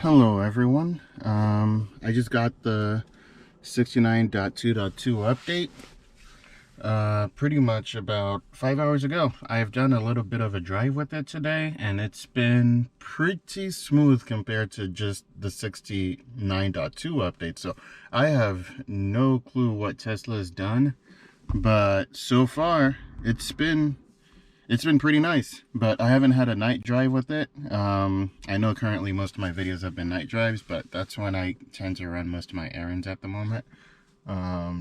Hello everyone. I just got the 69.2.2 update pretty much about 5 hours ago. I've done a little bit of a drive with it today and it's been pretty smooth compared to just the 69.2 update. So I have no clue what Tesla has done, but so far it's been pretty nice. But I haven't had a night drive with it. I know currently most of my videos have been night drives, but that's when I tend to run most of my errands at the moment.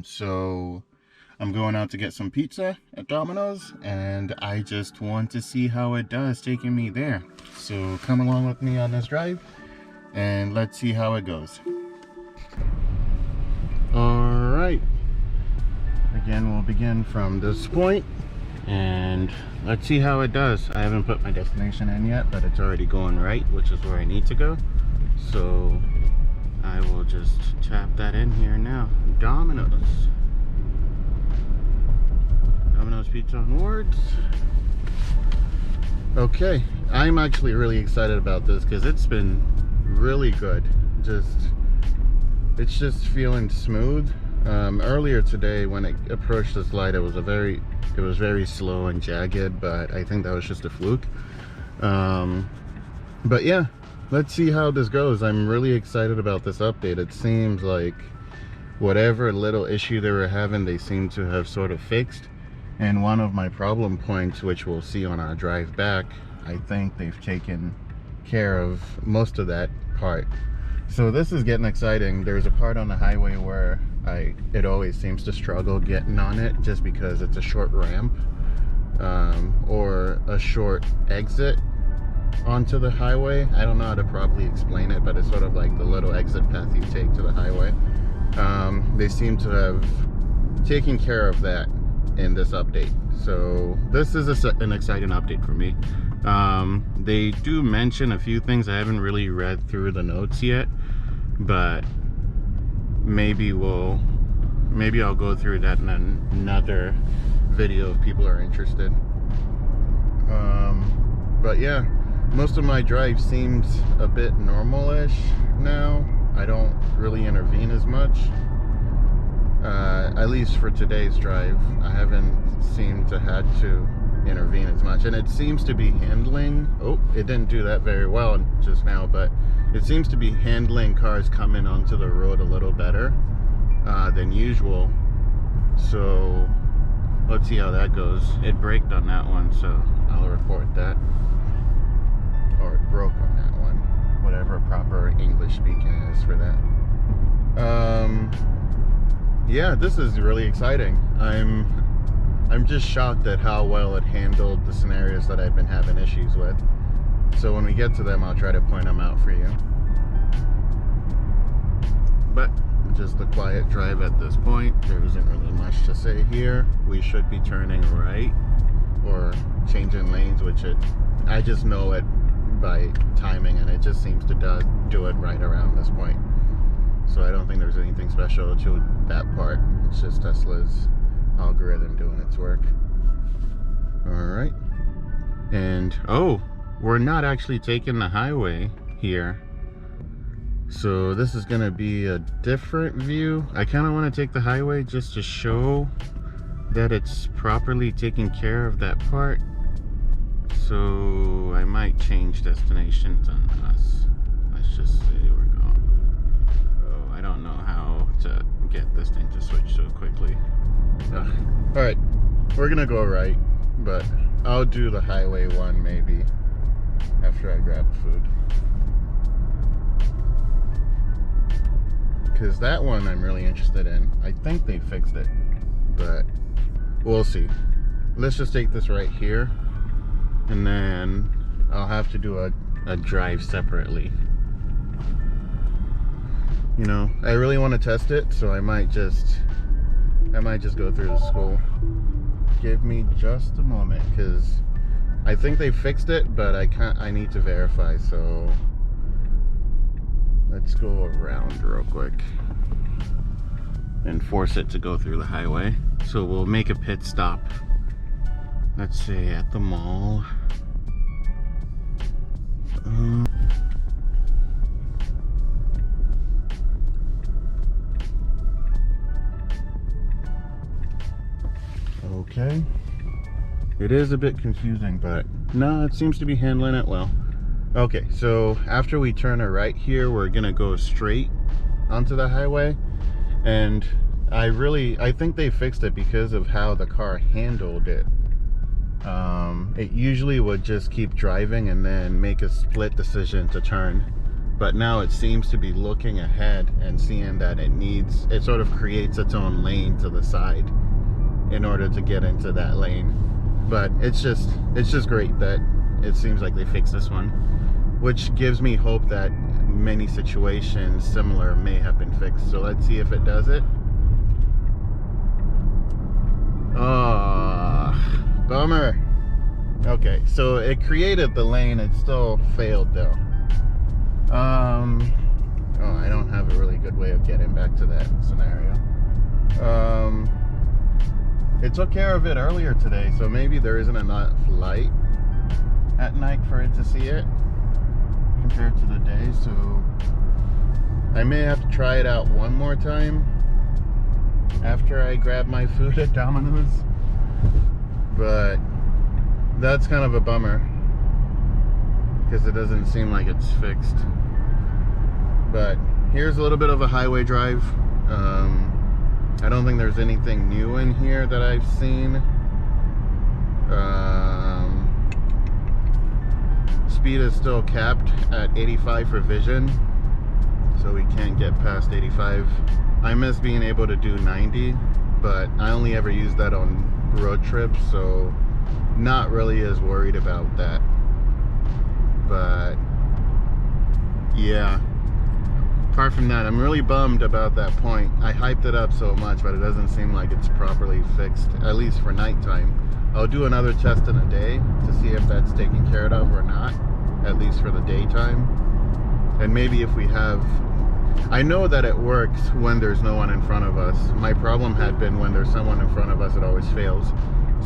So I'm going out to get some pizza at Domino's, and I just want to see how it does taking me there. So come along with me on this drive and let's see how it goes. All right, again, we'll begin from this point and let's see how it does. I haven't put my destination in yet, but it's already going right, which is where I need to go. So I will just tap that in here now. Domino's Pizza on Wards. Okay, I'm actually really excited about this because it's been really good. It's just feeling smooth. Earlier today when it approached this light, it was very slow and jagged, but I think that was just a fluke. But yeah, let's see how this goes. I'm really excited about this update. It seems like whatever little issue they were having, they seem to have sort of fixed. And one of my problem points, which we'll see on our drive back, I think they've taken care of most of that part. So this is getting exciting. There's a part on the highway where it always seems to struggle getting on it just because it's a short ramp or a short exit onto the highway. I don't know how to properly explain it, but it's sort of like the little exit path you take to the highway. They seem to have taken care of that in this update. So this is an exciting update for me. They do mention a few things. I haven't really read through the notes yet, but maybe I'll go through that in another video if people are interested. But yeah, most of my drive seems a bit normal-ish now. I don't really intervene as much. At least for today's drive, I haven't seemed to had to intervene as much, and it seems to be handling, it didn't do that very well just now, but it seems to be handling cars coming onto the road a little better than usual. So let's see how that goes. It braked on that one, so I'll report that. Or it broke on that one, whatever proper English speaking is for that. Yeah, this is really exciting. I'm just shocked at how well it handled the scenarios that I've been having issues with. So when we get to them, I'll try to point them out for you. But just a quiet drive at this point. There isn't really much to say here. We should be turning right or changing lanes, which I just know it by timing, and it just seems to do it right around this point. So I don't think there's anything special to that part. It's just Tesla's algorithm doing its work. All right. And we're not actually taking the highway here. So this is gonna be a different view. I kind of want to take the highway just to show that it's properly taking care of that part. So I might change destinations on us. Let's just say we're going. Oh, I don't know how to get this thing to switch so quickly. All right, we're gonna go right, but I'll do the highway one maybe after I grab food, because that one I'm really interested in. I think they fixed it, but we'll see. Let's just take this right here, and then I'll have to do a drive separately. You know, I really want to test it, so I might just go through the school. Give me just a moment, because I think they fixed it, but I need to verify. So let's go around real quick and force it to go through the highway. So we'll make a pit stop, let's say at the mall. okay. It is a bit confusing, but no, it seems to be handling it well. Okay, so after we turn a right here, we're gonna go straight onto the highway. And I think they fixed it because of how the car handled it. It usually would just keep driving and then make a split decision to turn. But now it seems to be looking ahead and seeing that it sort of creates its own lane to the side in order to get into that lane. But it's just great that it seems like they fixed this one, which gives me hope that many situations similar may have been fixed. So let's see if it does it. Oh, bummer. Okay, so it created the lane, it still failed though. Oh, I don't have a really good way of getting back to that scenario. It took care of it earlier today, so maybe there isn't enough light at night for it to see it compared to the day, so I may have to try it out one more time after I grab my food at Domino's. But that's kind of a bummer because it doesn't seem like it's fixed. But here's a little bit of a highway drive. I don't think there's anything new in here that I've seen. Speed is still capped at 85 for vision, so we can't get past 85. I miss being able to do 90, but I only ever use that on road trips, so not really as worried about that. But yeah, apart from that, I'm really bummed about that point. I hyped it up so much, but it doesn't seem like it's properly fixed, at least for nighttime. I'll do another test in a day to see if that's taken care of or not, at least for the daytime. And maybe if we have, I know that it works when there's no one in front of us. My problem had been when there's someone in front of us, it always fails.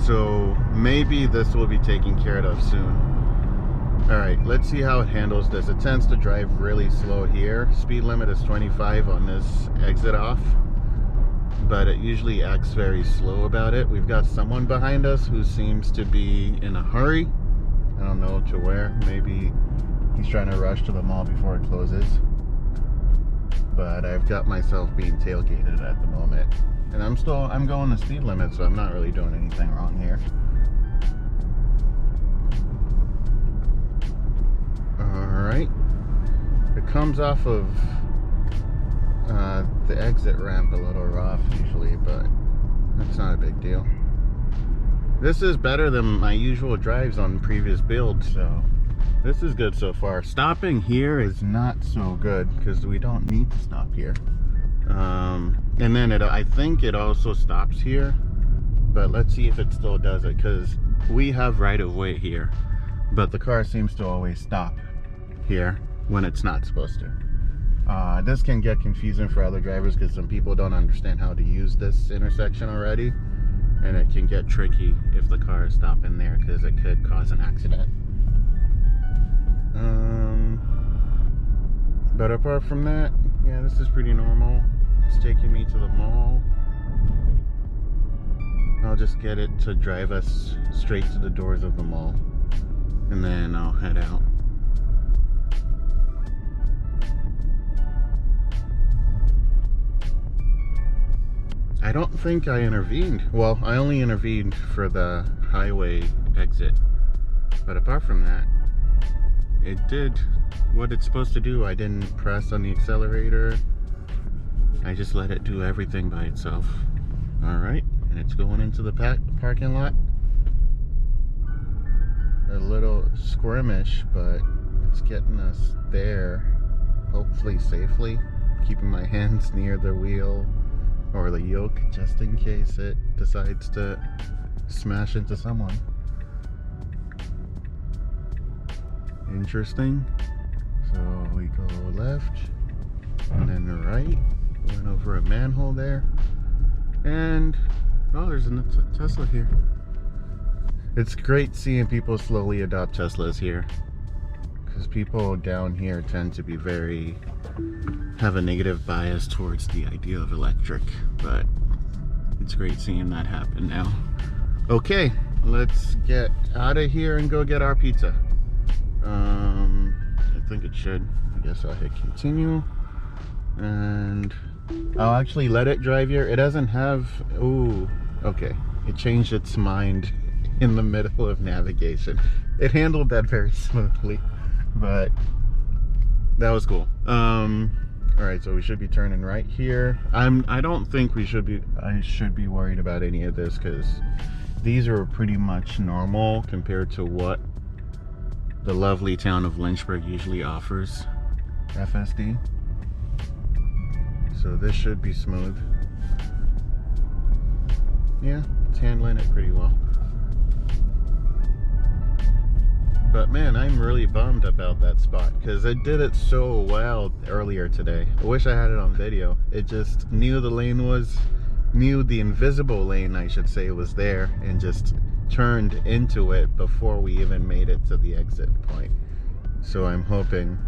So maybe this will be taken care of soon. Alright, let's see how it handles this. It tends to drive really slow here. Speed limit is 25 on this exit off, but it usually acts very slow about it. We've got someone behind us who seems to be in a hurry. I don't know to where. Maybe he's trying to rush to the mall before it closes. But I've got myself being tailgated at the moment. And I'm going the speed limit, so I'm not really doing anything wrong here. Alright. It comes off of the exit ramp a little rough usually, but that's not a big deal. This is better than my usual drives on previous builds, so this is good so far. Stopping here is not so good because we don't need to stop here. And then I think it also stops here, but let's see if it still does it, because we have right of way here, but the car seems to always stop here when it's not supposed to. This can get confusing for other drivers because some people don't understand how to use this intersection already, and it can get tricky if the car is stopping there because it could cause an accident. But apart from that, yeah, this is pretty normal. It's taking me to the mall. I'll just get it to drive us straight to the doors of the mall, and then I'll head out. I don't think I intervened. Well, I only intervened for the highway exit, but apart from that, it did what it's supposed to do. I didn't press on the accelerator. I just let it do everything by itself. Alright, and it's going into the parking lot. A little squirmish, but it's getting us there, hopefully safely. Keeping my hands near the wheel or the yoke just in case it decides to smash into someone. Interesting. So we go left and then right. Went over a manhole there, and oh, there's a Tesla here. It's great seeing people slowly adopt Teslas here, because people down here tend to be have a negative bias towards the idea of electric, but it's great seeing that happen now. Okay, let's get out of here and go get our pizza. I think it should. I guess I'll hit continue. And I'll actually let it drive here. It doesn't have... Ooh, okay. It changed its mind in the middle of navigation. It handled that very smoothly, but that was cool. All right, so we should be turning right here. I don't think I should be worried about any of this, because these are pretty much normal compared to what the lovely town of Lynchburg usually offers FSD. So this should be smooth. Yeah, it's handling it pretty well. But man, I'm really bummed about that spot, because it did it so well earlier today. I wish I had it on video. It just knew the invisible lane, I should say, was there, and just turned into it before we even made it to the exit point. So I'm hoping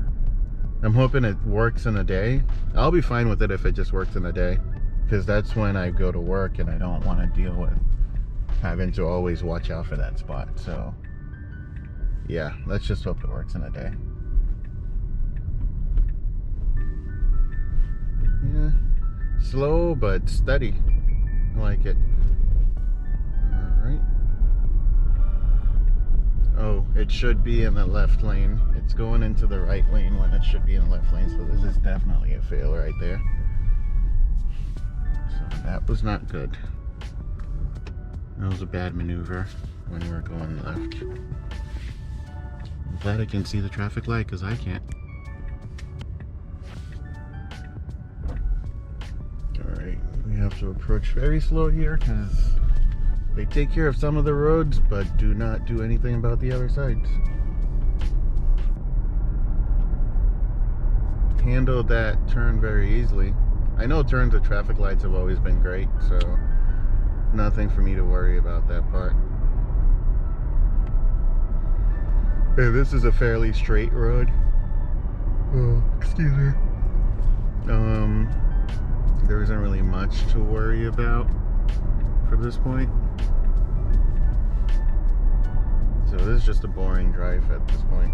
it works in a day. I'll be fine with it if it just works in a day, because that's when I go to work and I don't want to deal with having to always watch out for that spot. So yeah, let's just hope it works in a day. Yeah, slow but steady. I like it. Alright. Oh, it should be in the left lane. It's going into the right lane when it should be in the left lane, so this is definitely a fail right there. So that was not good. That was a bad maneuver when we were going left. I'm glad I can see the traffic light, because I can't. Alright, we have to approach very slow here, because they take care of some of the roads, but do not do anything about the other sides. Handled that turn very easily. I know turns at traffic lights have always been great, so nothing for me to worry about that part. Yeah, this is a fairly straight road. Oh, excuse me. There isn't really much to worry about for this point. So this is just a boring drive at this point.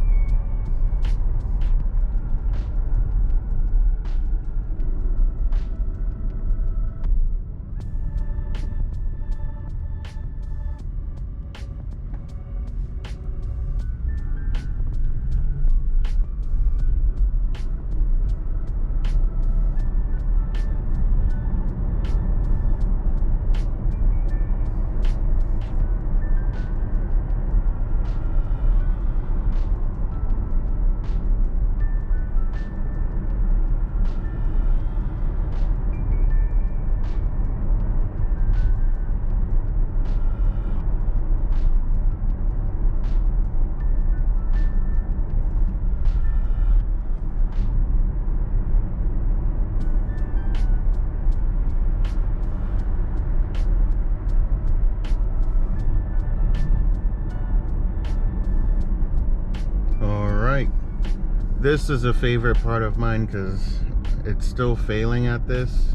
This is a favorite part of mine, because it's still failing at this.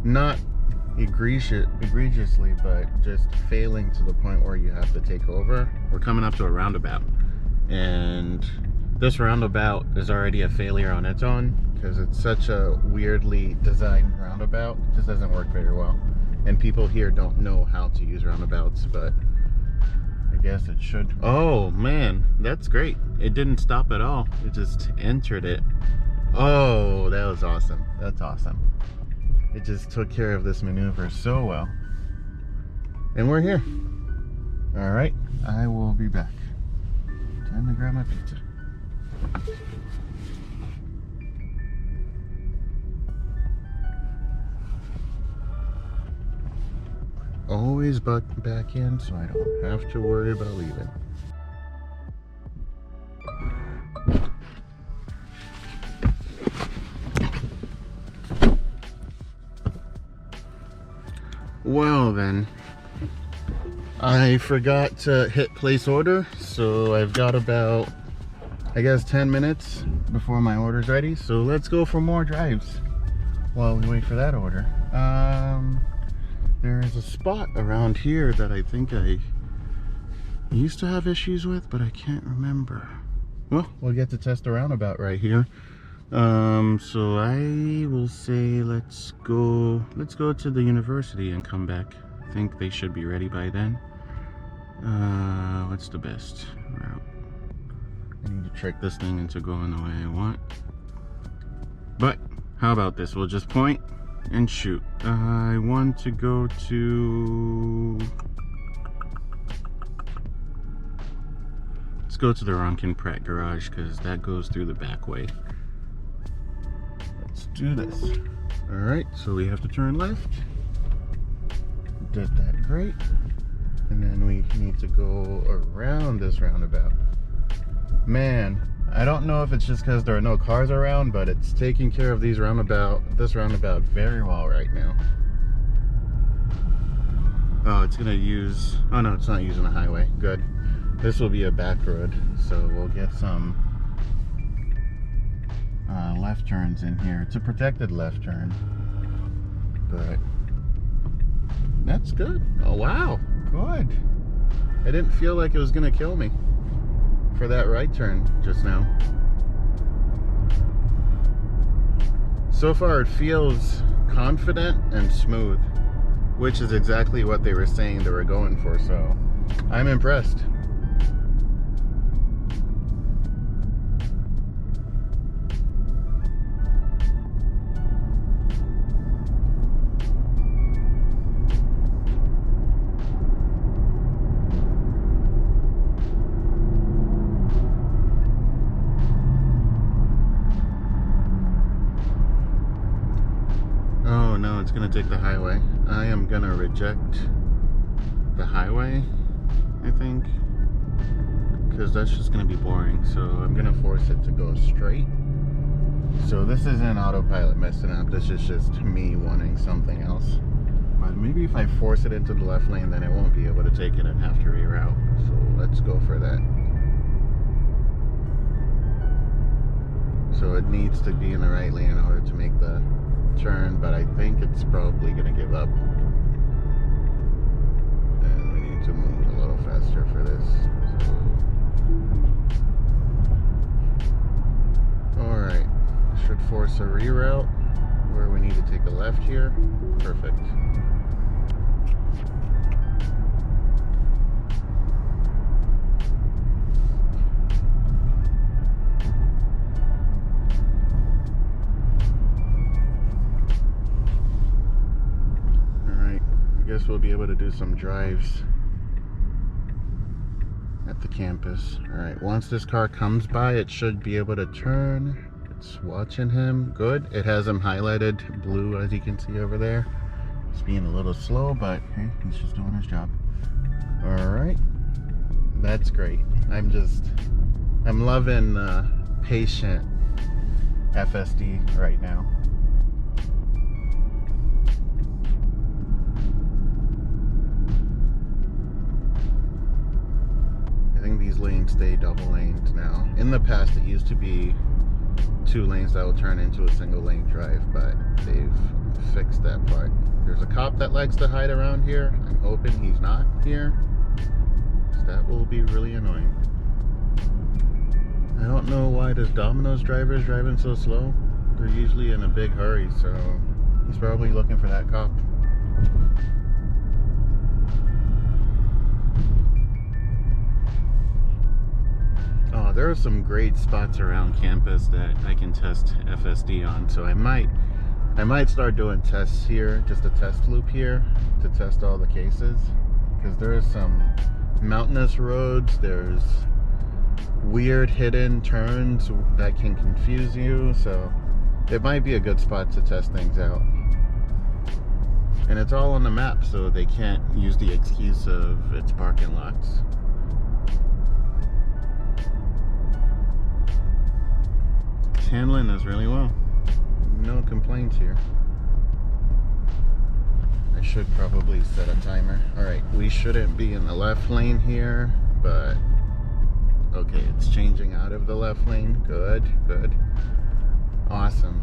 Not egregiously, but just failing to the point where you have to take over. We're coming up to a roundabout, and this roundabout is already a failure on its own, because it's such a weirdly designed roundabout. It just doesn't work very well, and people here don't know how to use roundabouts, but I guess it should. Oh man, that's great. It didn't stop at all. It just entered it. Oh, that was awesome. That's awesome. It just took care of this maneuver so well. And we're here. All right, I will be back. Time to grab my pizza. Always button back in, so I don't have to worry about leaving. Well then, I forgot to hit place order, so I've got about, I guess, 10 minutes before my order's ready. So let's go for more drives while we wait for that order. There is a spot around here that I think I used to have issues with, but I can't remember. Well, we'll get to test the roundabout right here. So I will say let's go to the university and come back. I think they should be ready by then. What's the best route? I need to trick this thing into going the way I want. But how about this? We'll just point and shoot. I want to go to... Let's go to the Ronkin Pratt garage because that goes through the back way. Let's do this. Alright, so we have to turn left. Did that great. And then we need to go around this roundabout. Man, I don't know if it's just because there are no cars around, but it's taking care of this roundabout very well right now. Oh, it's gonna use, oh no, it's not using a highway. Good. This will be a back road, so we'll get some left turns in here. It's a protected left turn, but that's good. Oh wow, good. I didn't feel like it was gonna kill me for that right turn just now. So far it feels confident and smooth, which is exactly what they were saying they were going for, so I'm impressed. It's gonna take the highway. I am gonna reject the highway, I think, because that's just gonna be boring. So I'm gonna force it to go straight. So this isn't autopilot messing up. This is just me wanting something else. But maybe if I force it into the left lane, then it won't be able to take it and have to reroute. So let's go for that. So it needs to be in the right lane in order to make the turn, but I think it's probably gonna give up, and we need to move a little faster for this. So, all right, should force a reroute where we need to take a left here. Perfect. We'll be able to do some drives at the campus. All right, once this car comes by, it should be able to turn. It's watching him. Good. It has him highlighted blue, as you can see over there. It's being a little slow, but hey, he's just doing his job. All right, that's great. I'm loving patient FSD right now. These lanes stay double lanes now. In the past it used to be 2 lanes that will turn into a single lane drive, but they've fixed that part. There's a cop that likes to hide around here. I'm hoping he's not here, because that will be really annoying. I don't know why this Domino's driver is driving so slow. They're usually in a big hurry, so he's probably looking for that cop. Oh, there are some great spots around campus that I can test FSD on, so I might start doing tests here, just a test loop here to test all the cases, because there are some mountainous roads, there's weird hidden turns that can confuse you, so it might be a good spot to test things out. And it's all on the map, so they can't use the excuse of it's parking lots. Handling this really well. No complaints here. I should probably set a timer. Alright, we shouldn't be in the left lane here, but okay, it's changing out of the left lane. Good, good. Awesome.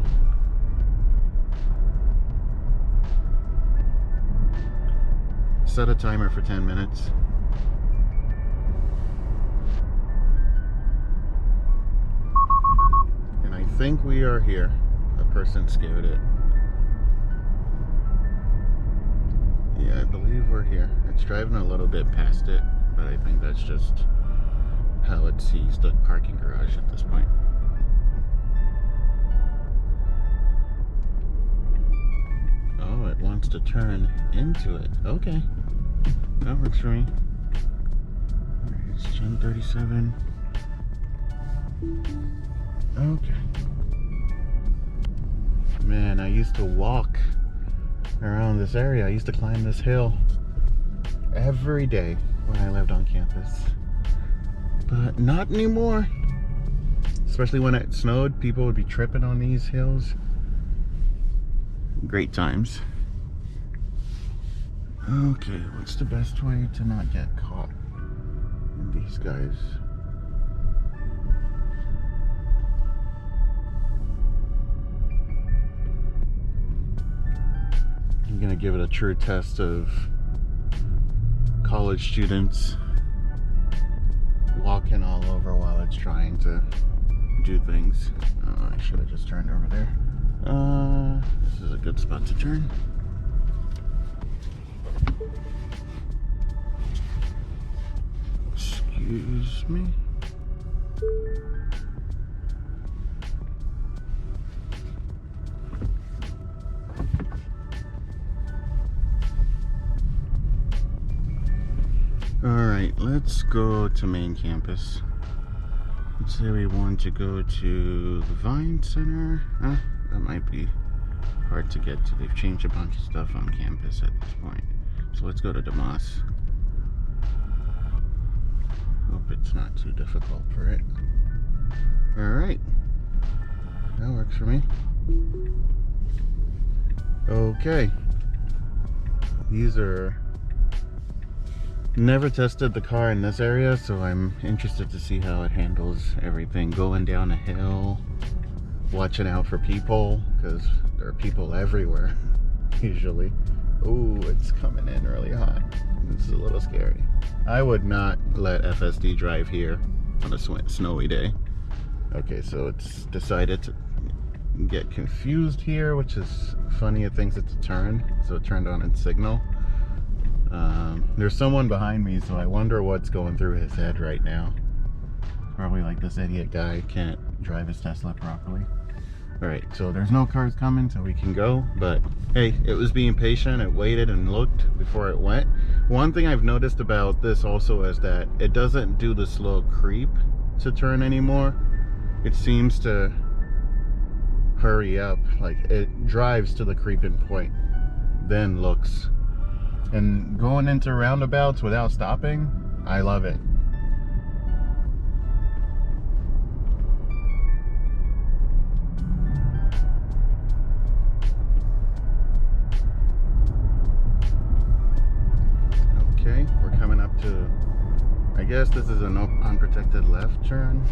set a timer for 10 minutes. And I think we are here. A person scared it. Yeah, I believe we're here. It's driving a little bit past it, but I think that's just how it sees the parking garage at this point. Oh, it wants to turn into it. Okay. That works for me. It's 10:37. Okay. Man, I used to walk around this area. I used to climb this hill every day when I lived on campus. But not anymore. Especially when it snowed, people would be tripping on these hills. Great times. Okay, what's the best way to not get caught in these guys? I'm gonna give it a true test of college students walking all over while it's trying to do things. Oh, I should have just turned over there. This is a good spot to turn. Excuse me. Alright, let's go to main campus. Let's say we want to go to the Vine Center. That might be hard to get to. They've changed a bunch of stuff on campus at this point. So let's go to DeMoss. Hope it's not too difficult for it. Alright. That works for me. Okay. These are... Never tested the car in this area, so I'm interested to see how it handles everything. Going down a hill, watching out for people, because there are people everywhere, usually. Ooh, it's coming in really hot. This is a little scary. I would not let FSD drive here on a snowy day. Okay, so it's decided to get confused here, which is funny. It thinks it's a turn, so it turned on its signal. There's someone behind me, so I wonder what's going through his head right now. Probably like, this idiot guy can't drive his Tesla properly. Alright, so there's no cars coming, so we can go. But hey, it was being patient. It waited and looked before it went. One thing I've noticed about this also is that it doesn't do the slow creep to turn anymore. It seems to hurry up. Like, it drives to the creeping point, then looks. And going into roundabouts without stopping, I love it. Okay, we're coming up to, I guess this is an unprotected left turn.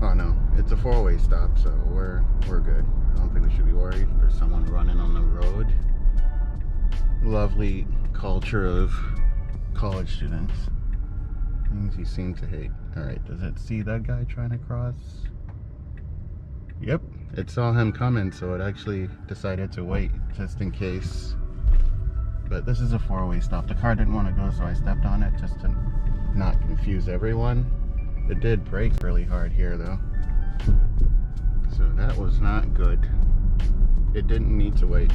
Oh no, it's a four-way stop, so we're good. I don't think we should be worried. There's someone running on the road. Lovely culture of college students. Things you seem to hate. Alright, does it see that guy trying to cross? Yep, it saw him coming, so it actually decided to wait just in case. But this is a four-way stop. The car didn't want to go, so I stepped on it just to not confuse everyone. It did brake really hard here though, so that was not good. It didn't need to wait,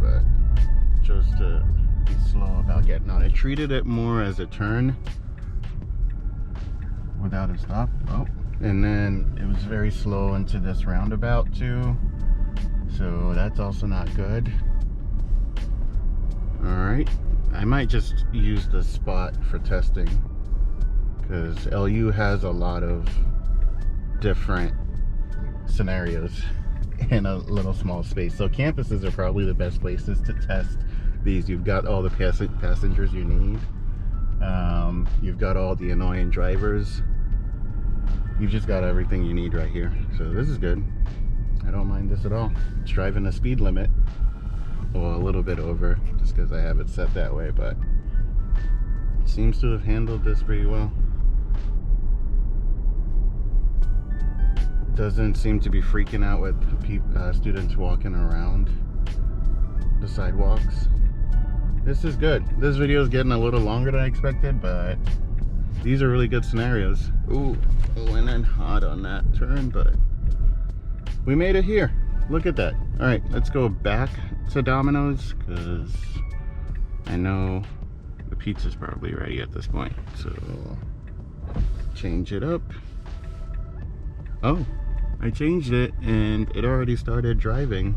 but chose to be slow about getting on. I treated it more as a turn without a stop. Oh, and then it was very slow into this roundabout too, so that's also not good. Alright, I might just use this spot for testing, because LU has a lot of different scenarios in a little small space. So campuses are probably the best places to test these. You've got all the passengers you need. You've got all the annoying drivers. You've just got everything you need right here. So this is good. I don't mind this at all. It's driving the speed limit. Well, a little bit over, just because I have it set that way, but it seems to have handled this pretty well. Doesn't seem to be freaking out with students walking around the sidewalks. This is good. This video is getting a little longer than I expected, but these are really good scenarios. Ooh, I went in hot on that turn, but we made it here. Look at that. All right, let's go back to Domino's, because I know the pizza's probably ready at this point. So change it up. Oh, I changed it and it already started driving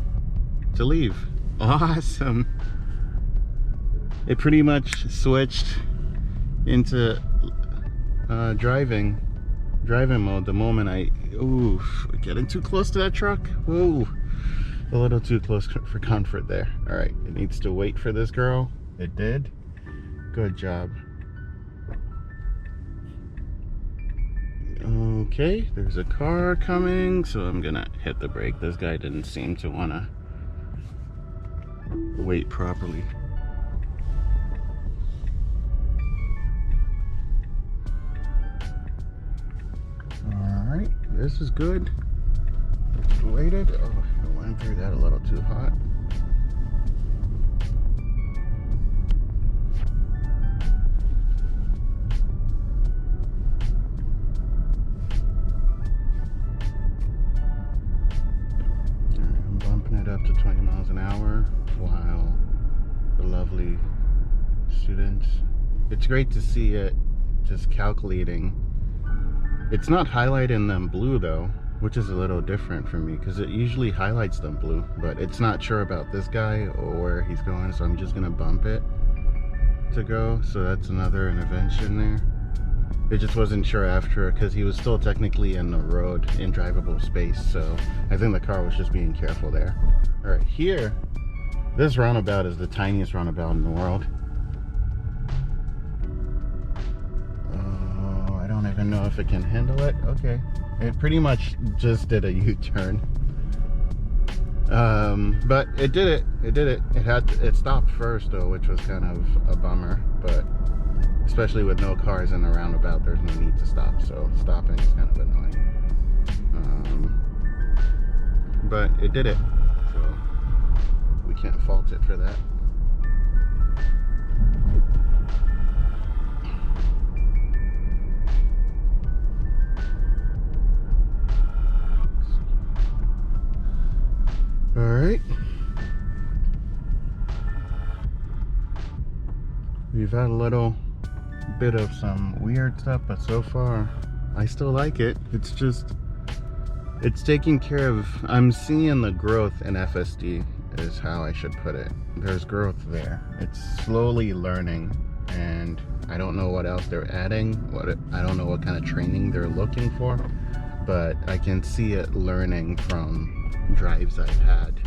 to leave. Awesome. It pretty much switched into driving mode the moment I, ooh, getting too close to that truck. Ooh, a little too close for comfort there. All right, it needs to wait for this girl. It did. Good job. Okay, there's a car coming, so I'm gonna hit the brake. This guy didn't seem to wanna wait properly. Alright, this is good. Waited. Oh, I went through that a little too hot. I'm bumping it up to 20 miles an hour while the lovely students. It's great to see it just calculating. It's not highlighting them blue though, which is a little different for me, because it usually highlights them blue, but it's not sure about this guy or where he's going, so I'm just gonna bump it to go. So that's another intervention there. It just wasn't sure after, because he was still technically in the road in drivable space, so I think the car was just being careful there. All right, here, this roundabout is the tiniest roundabout in the world. I don't even know if it can handle it. Okay, it pretty much just did a U-turn, but it did it. It stopped first though, which was kind of a bummer, but especially with no cars in the roundabout, there's no need to stop, so stopping is kind of annoying. But it did it, so we can't fault it for that. All right, we've had a little bit of some weird stuff, but so far I still like it. It's just, it's taking care of, I'm seeing the growth in FSD is how I should put it. There's growth there. It's slowly learning, and I don't know what else they're adding. I don't know what kind of training they're looking for, but I can see it learning from drives I've had,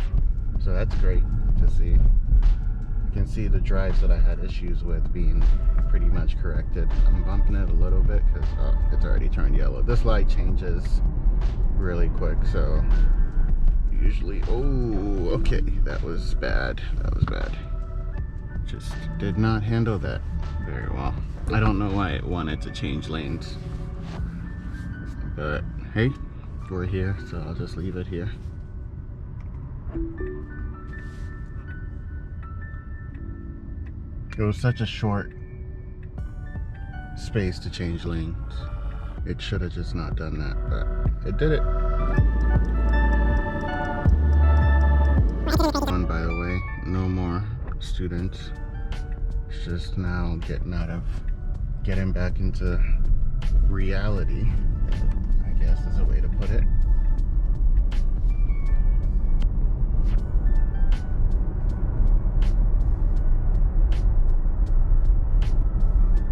so that's great to see. You can see the drives that I had issues with being pretty much corrected. I'm bumping it a little bit because it's already turned yellow. This light changes really quick, so usually, oh, okay, that was bad. Just did not handle that very well. I don't know why it wanted to change lanes, but hey, we're here, so I'll just leave it here. It was such a short space to change lanes. It should have just not done that, but it did it. And by the way, no more students. It's just now getting back into reality, I guess is a way to put it.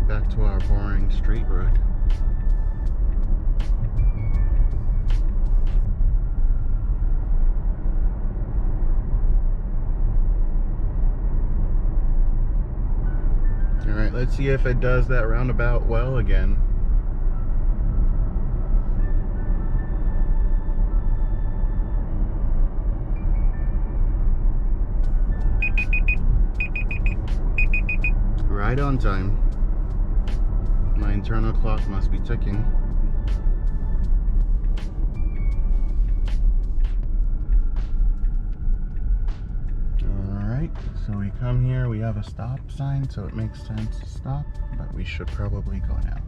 Back to our boring street road. All right, let's see if it does that roundabout well again. right on time. My internal clock must be ticking. Alright, so we come here, we have a stop sign, so it makes sense to stop, but we should probably go now.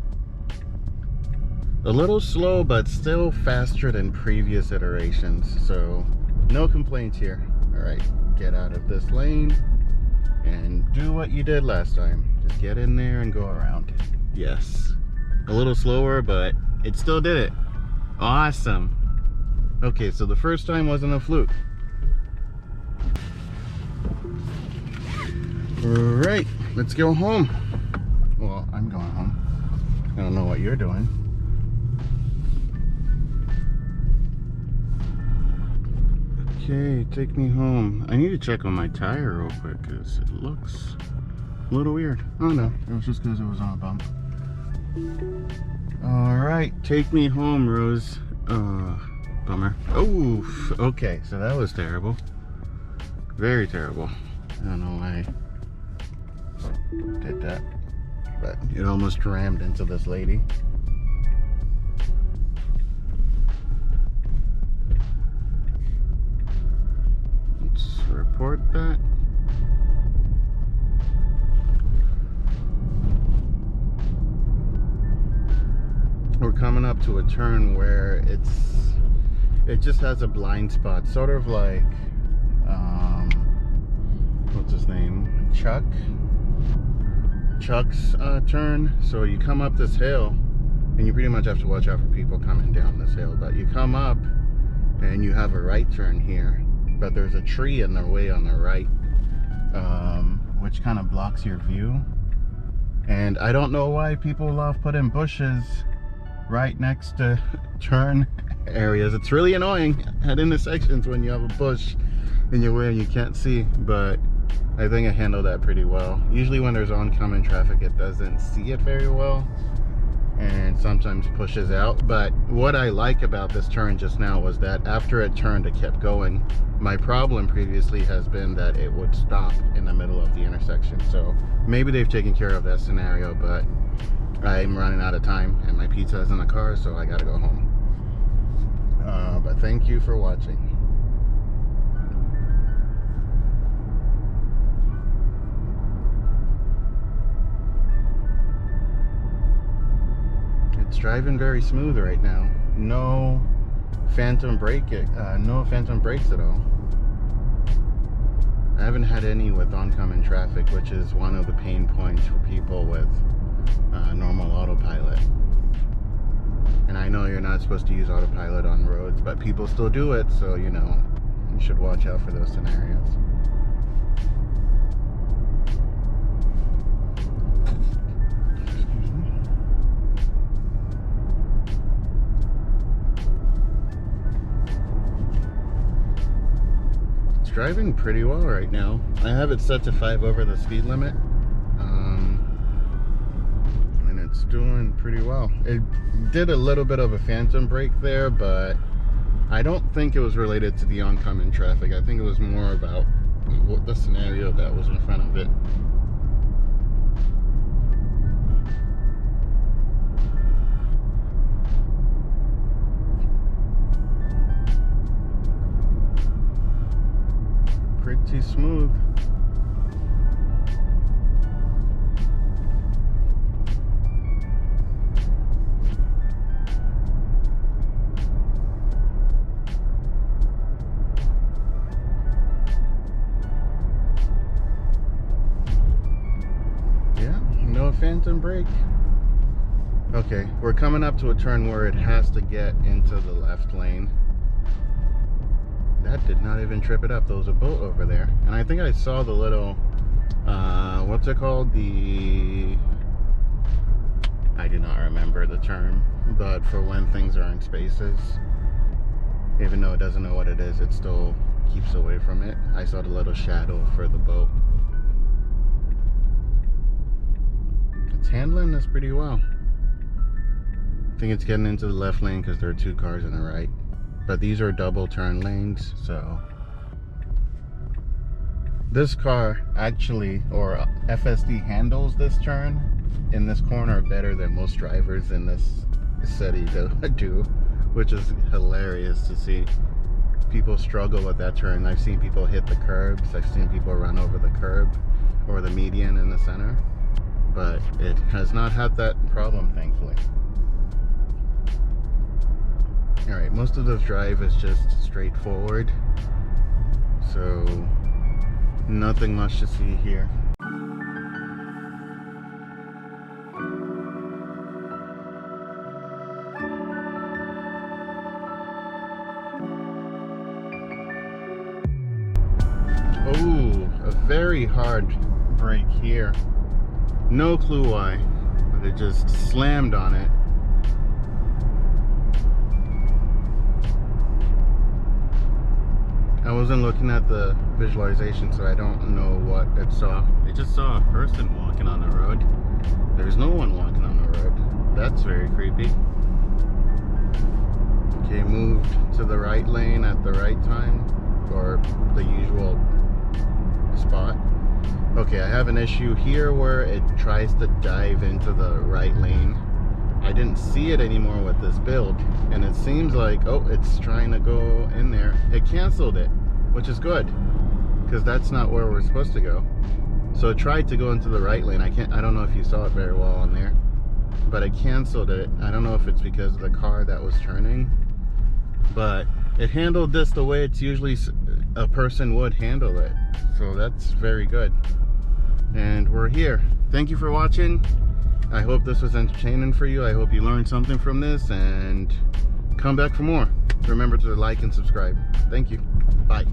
A little slow, but still faster than previous iterations, so no complaints here. Alright, get out of this lane and do what you did last time. Just get in there and go around. Yes. A little slower, but it still did it. Awesome. Okay, so the first time wasn't a fluke. Alright, let's go home. Well, I'm going home. I don't know what you're doing. Okay, take me home. I need to check on my tire real quick because it looks a little weird. Oh no, it was just because it was on a bump. Alright, take me home, Rose. Bummer. Oh, okay, so that was terrible. Very terrible. I don't know why I did that, but it almost rammed into this lady. Let's report that. We're coming up to a turn where it just has a blind spot, sort of like what's his name, Chuck's turn. So you come up this hill and you pretty much have to watch out for people coming down this hill, but you come up and you have a right turn here, but there's a tree in the way on the right, which kind of blocks your view. And I don't know why people love putting bushes right next to turn areas. It's really annoying at intersections when you have a bush in your way and you can't see, but I think I handled that pretty well. Usually when there's oncoming traffic, it doesn't see it very well and sometimes pushes out. But what I like about this turn just now was that after it turned, it kept going. My problem previously has been that it would stop in the middle of the intersection. So maybe they've taken care of that scenario, but I'm running out of time and my pizza is in the car, so I gotta go home. But thank you for watching. It's driving very smooth right now. No phantom brakes at all. I haven't had any with oncoming traffic, which is one of the pain points for people with normal autopilot. And I know you're not supposed to use autopilot on roads, but people still do it, so you know, you should watch out for those scenarios. It's driving pretty well right now. I have it set to 5 over the speed limit. It's doing pretty well. It did a little bit of a phantom brake there, but I don't think it was related to the oncoming traffic. I think it was more about what the scenario that was in front of it. Pretty smooth. Phantom brake. Okay, we're coming up to a turn where it has to get into the left lane. That did not even trip it up. There was a boat over there, and I think I saw the little what's it called, I do not remember the term, but for when things are in spaces, even though it doesn't know what it is, it still keeps away from it. I saw the little shadow for the boat. It's handling this pretty well. I think it's getting into the left lane because there are 2 cars on the right. But these are double turn lanes, so This car actually, or FSD, handles this turn in this corner better than most drivers in this city do, which is hilarious to see. People struggle with that turn. I've seen people hit the curbs. I've seen people run over the curb or the median in the center, but it has not had that problem, thankfully. All right, most of this drive is just straightforward, so nothing much to see here. Oh, a very hard brake here. No clue why, but it just slammed on it. I wasn't looking at the visualization, so I don't know what it saw. It just saw a person walking on the road. There's no one walking on the road. That's very creepy. Okay, moved to the right lane at the right time, or the usual spot. Okay, I have an issue here where it tries to dive into the right lane. I didn't see it anymore with this build, and it seems like, oh, it's trying to go in there. It canceled it, which is good, because that's not where we're supposed to go. So it tried to go into the right lane. I don't know if you saw it very well on there, but it canceled it. I don't know if it's because of the car that was turning, but it handled this the way it's usually a person would handle it. So that's very good. And we're here. Thank you for watching. I hope this was entertaining for you. I hope you learned something from this, and come back for more. Remember to like and subscribe. Thank you. Bye.